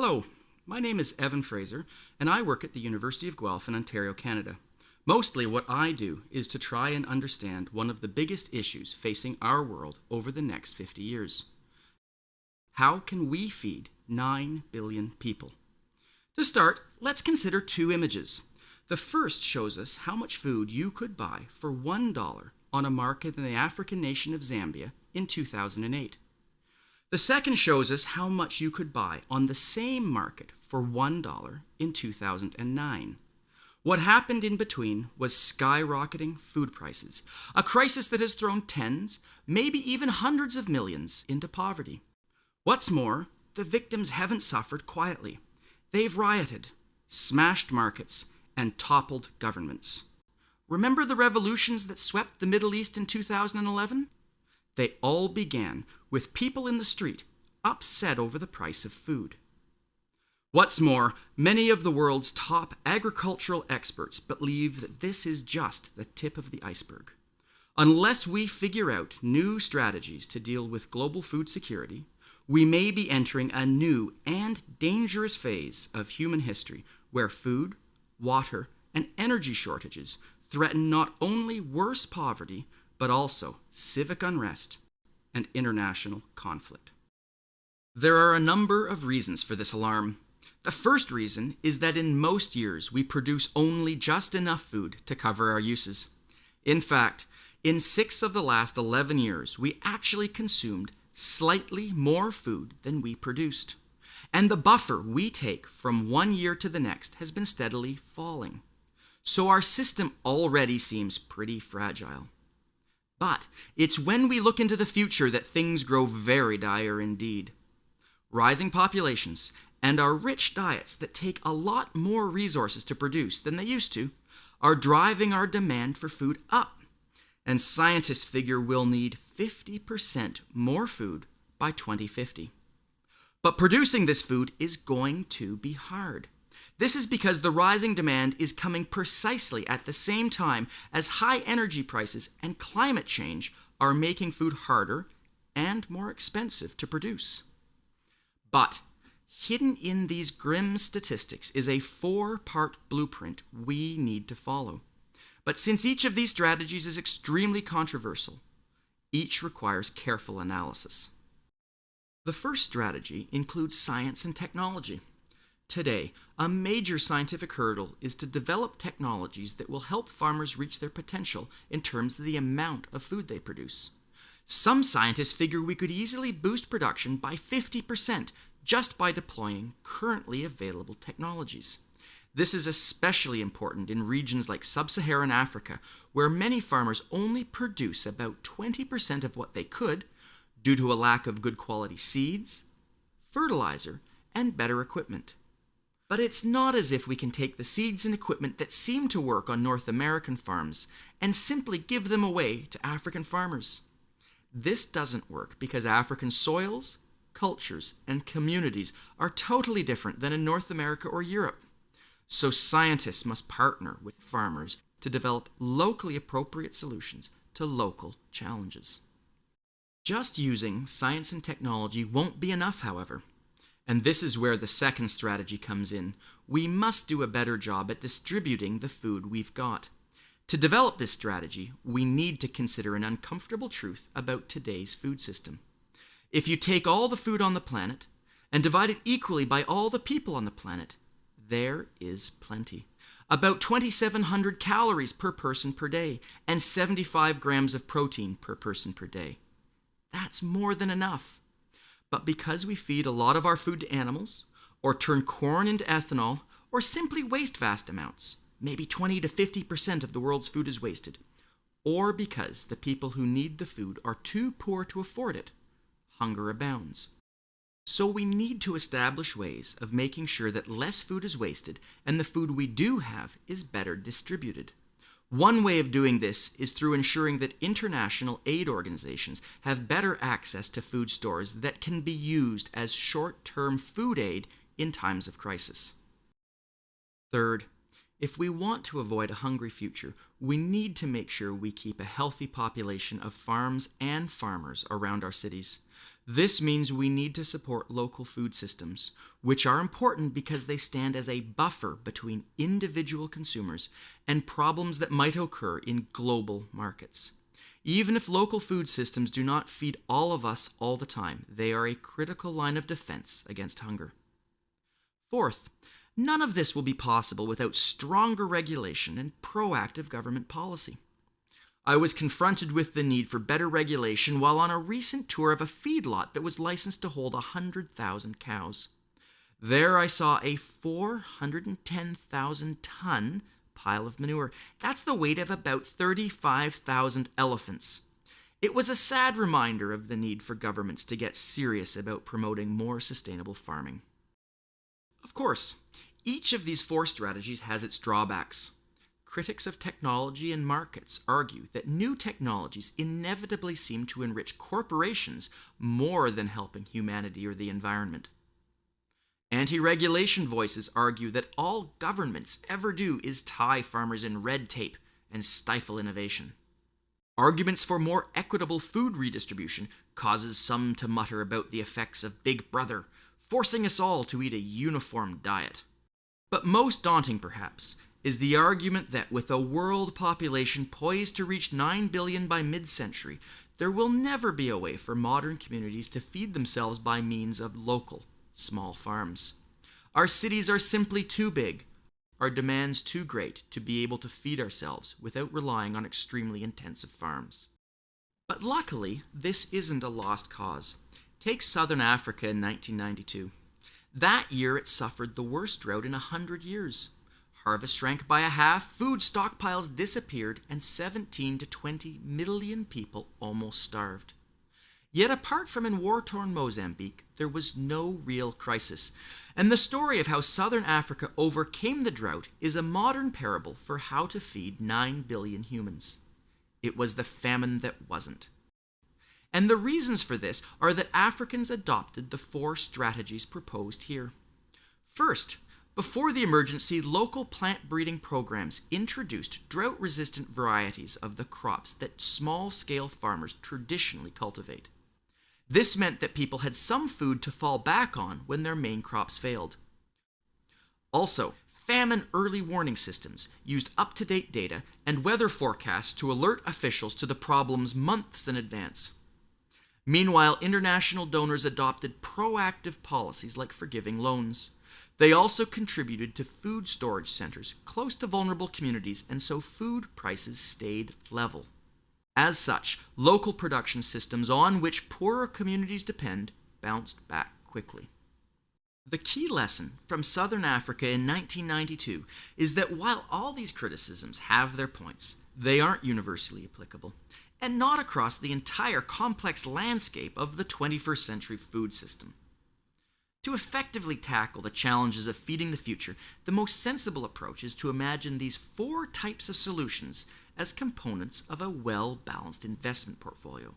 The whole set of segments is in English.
Hello, my name is Evan Fraser, and I work at the University of Guelph in Ontario, Canada. Mostly what I do is to try and understand one of the biggest issues facing our world over the next 50 years. How can we feed 9 billion people? To start, let's consider two images. The first shows us how much food you could buy for $1 on a market in the African nation of Zambia in 2008. The second shows us how much you could buy on the same market for $1 in 2009. What happened in between was skyrocketing food prices, a crisis that has thrown tens, maybe even hundreds of millions into poverty. What's more, the victims haven't suffered quietly. They've rioted, smashed markets, and toppled governments. Remember the revolutions that swept the Middle East in 2011? They all began with people in the street upset over the price of food. What's more, many of the world's top agricultural experts believe that this is just the tip of the iceberg. Unless we figure out new strategies to deal with global food security, we may be entering a new and dangerous phase of human history where food, water, and energy shortages threaten not only worse poverty, but also civic unrest and international conflict. There are a number of reasons for this alarm. The first reason is that in most years we produce only just enough food to cover our uses. In fact, in 6 of the last 11 years, we actually consumed slightly more food than we produced. And the buffer we take from one year to the next has been steadily falling. So our system already seems pretty fragile. But it's when we look into the future that things grow very dire indeed. Rising populations and our rich diets that take a lot more resources to produce than they used to are driving our demand for food up. And scientists figure we'll need 50% more food by 2050. But producing this food is going to be hard. This is because the rising demand is coming precisely at the same time as high energy prices and climate change are making food harder and more expensive to produce. But hidden in these grim statistics is a 4-part blueprint we need to follow. But since each of these strategies is extremely controversial, each requires careful analysis. The first strategy includes science and technology. Today, a major scientific hurdle is to develop technologies that will help farmers reach their potential in terms of the amount of food they produce. Some scientists figure we could easily boost production by 50% just by deploying currently available technologies. This is especially important in regions like sub-Saharan Africa, where many farmers only produce about 20% of what they could due to a lack of good quality seeds, fertilizer, and better equipment. But it's not as if we can take the seeds and equipment that seem to work on North American farms and simply give them away to African farmers. This doesn't work because African soils, cultures, and communities are totally different than in North America or Europe. So scientists must partner with farmers to develop locally appropriate solutions to local challenges. Just using science and technology won't be enough, however. And this is where the second strategy comes in. We must do a better job at distributing the food we've got. To develop this strategy, we need to consider an uncomfortable truth about today's food system. If you take all the food on the planet and divide it equally by all the people on the planet, there is plenty. About 2,700 calories per person per day and 75 grams of protein per person per day. That's more than enough. But because we feed a lot of our food to animals, or turn corn into ethanol, or simply waste vast amounts, maybe 20 to 50% of the world's food is wasted, or because the people who need the food are too poor to afford it, hunger abounds. So we need to establish ways of making sure that less food is wasted and the food we do have is better distributed. One way of doing this is through ensuring that international aid organizations have better access to food stores that can be used as short-term food aid in times of crisis. Third, if we want to avoid a hungry future, we need to make sure we keep a healthy population of farms and farmers around our cities. This means we need to support local food systems, which are important because they stand as a buffer between individual consumers and problems that might occur in global markets. Even if local food systems do not feed all of us all the time, they are a critical line of defense against hunger. Fourth, none of this will be possible without stronger regulation and proactive government policy. I was confronted with the need for better regulation while on a recent tour of a feedlot that was licensed to hold 100,000 cows. There I saw a 410,000-ton pile of manure. That's the weight of about 35,000 elephants. It was a sad reminder of the need for governments to get serious about promoting more sustainable farming. Of course, each of these four strategies has its drawbacks. Critics of technology and markets argue that new technologies inevitably seem to enrich corporations more than helping humanity or the environment. Anti-regulation voices argue that all governments ever do is tie farmers in red tape and stifle innovation. Arguments for more equitable food redistribution causes some to mutter about the effects of Big Brother, forcing us all to eat a uniform diet. But most daunting, perhaps, is the argument that with a world population poised to reach 9 billion by mid-century, there will never be a way for modern communities to feed themselves by means of local, small farms. Our cities are simply too big, our demands too great to be able to feed ourselves without relying on extremely intensive farms. But luckily, this isn't a lost cause. Take Southern Africa in 1992. That year it suffered the worst drought in 100 years. Harvest shrank by a half, food stockpiles disappeared, and 17 to 20 million people almost starved. Yet apart from in war-torn Mozambique, there was no real crisis, and the story of how Southern Africa overcame the drought is a modern parable for how to feed 9 billion humans. It was the famine that wasn't. And the reasons for this are that Africans adopted the four strategies proposed here. First, before the emergency, local plant breeding programs introduced drought-resistant varieties of the crops that small-scale farmers traditionally cultivate. This meant that people had some food to fall back on when their main crops failed. Also, famine early warning systems used up-to-date data and weather forecasts to alert officials to the problems months in advance. Meanwhile, international donors adopted proactive policies like forgiving loans. They also contributed to food storage centers close to vulnerable communities, and so food prices stayed level. As such, local production systems on which poorer communities depend bounced back quickly. The key lesson from Southern Africa in 1992 is that while all these criticisms have their points, they aren't universally applicable, and not across the entire complex landscape of the 21st century food system. To effectively tackle the challenges of feeding the future, the most sensible approach is to imagine these four types of solutions as components of a well-balanced investment portfolio.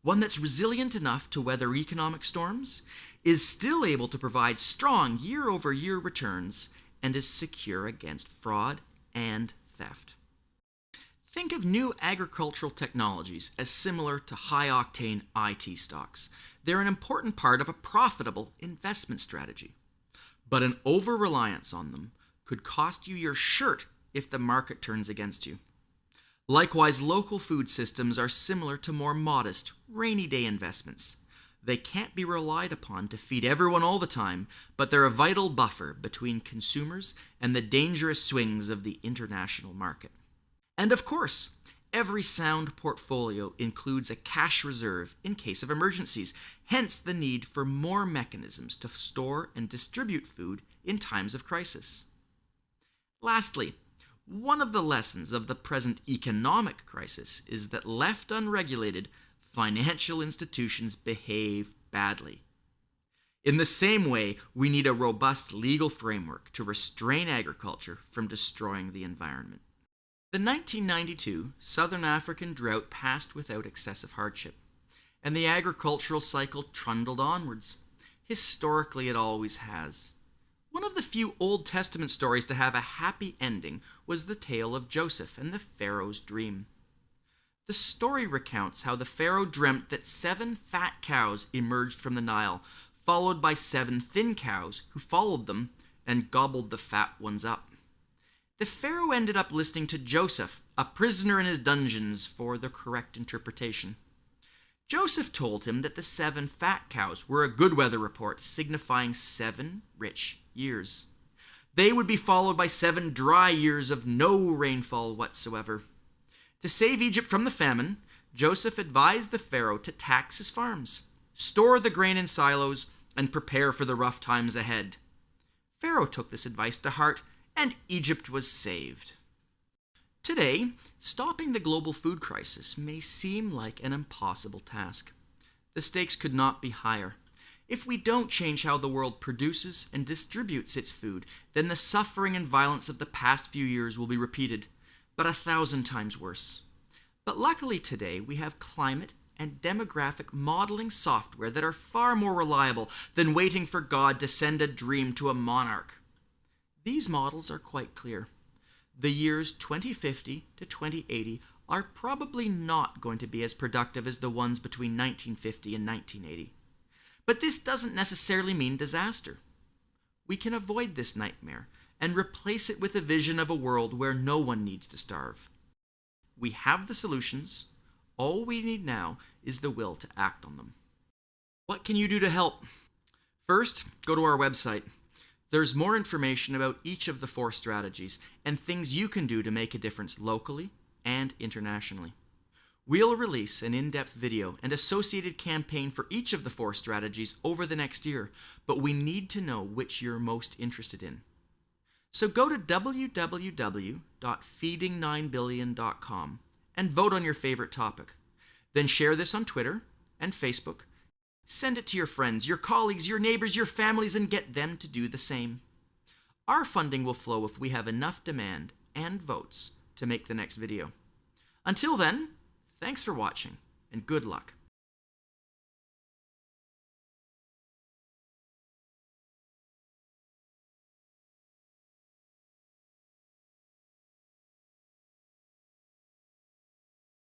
One that's resilient enough to weather economic storms, is still able to provide strong year-over-year returns, and is secure against fraud and theft. Think of new agricultural technologies as similar to high-octane IT stocks. They're an important part of a profitable investment strategy. But an over-reliance on them could cost you your shirt if the market turns against you. Likewise, local food systems are similar to more modest, rainy day investments. They can't be relied upon to feed everyone all the time, but they're a vital buffer between consumers and the dangerous swings of the international market. And of course, every sound portfolio includes a cash reserve in case of emergencies, hence the need for more mechanisms to store and distribute food in times of crisis. Lastly, one of the lessons of the present economic crisis is that left unregulated, financial institutions behave badly. In the same way, we need a robust legal framework to restrain agriculture from destroying the environment. The 1992 Southern African drought passed without excessive hardship, and the agricultural cycle trundled onwards. Historically, it always has. One of the few Old Testament stories to have a happy ending was the tale of Joseph and the Pharaoh's dream. The story recounts how the pharaoh dreamt that 7 fat cows emerged from the Nile, followed by 7 thin cows who followed them and gobbled the fat ones up. The pharaoh ended up listening to Joseph, a prisoner in his dungeons, for the correct interpretation. Joseph told him that the 7 fat cows were a good weather report, signifying 7 rich years. They would be followed by 7 dry years of no rainfall whatsoever. To save Egypt from the famine, Joseph advised the pharaoh to tax his farms, store the grain in silos, and prepare for the rough times ahead. Pharaoh took this advice to heart, and Egypt was saved. Today, stopping the global food crisis may seem like an impossible task. The stakes could not be higher. If we don't change how the world produces and distributes its food, then the suffering and violence of the past few years will be repeated, but 1,000 times worse. But luckily today, we have climate and demographic modeling software that are far more reliable than waiting for God to send a dream to a monarch. These models are quite clear. The years 2050 to 2080 are probably not going to be as productive as the ones between 1950 and 1980. But this doesn't necessarily mean disaster. We can avoid this nightmare and replace it with a vision of a world where no one needs to starve. We have the solutions. All we need now is the will to act on them. What can you do to help? First, go to our website. There's more information about each of the 4 strategies and things you can do to make a difference locally and internationally. We'll release an in-depth video and associated campaign for each of the 4 strategies over the next year, but we need to know which you're most interested in. So go to www.feeding9billion.com and vote on your favorite topic. Then share this on Twitter and Facebook. Send it to your friends, your colleagues, your neighbors, your families, and get them to do the same. Our funding will flow if we have enough demand and votes to make the next video. Until then, thanks for watching, and good luck.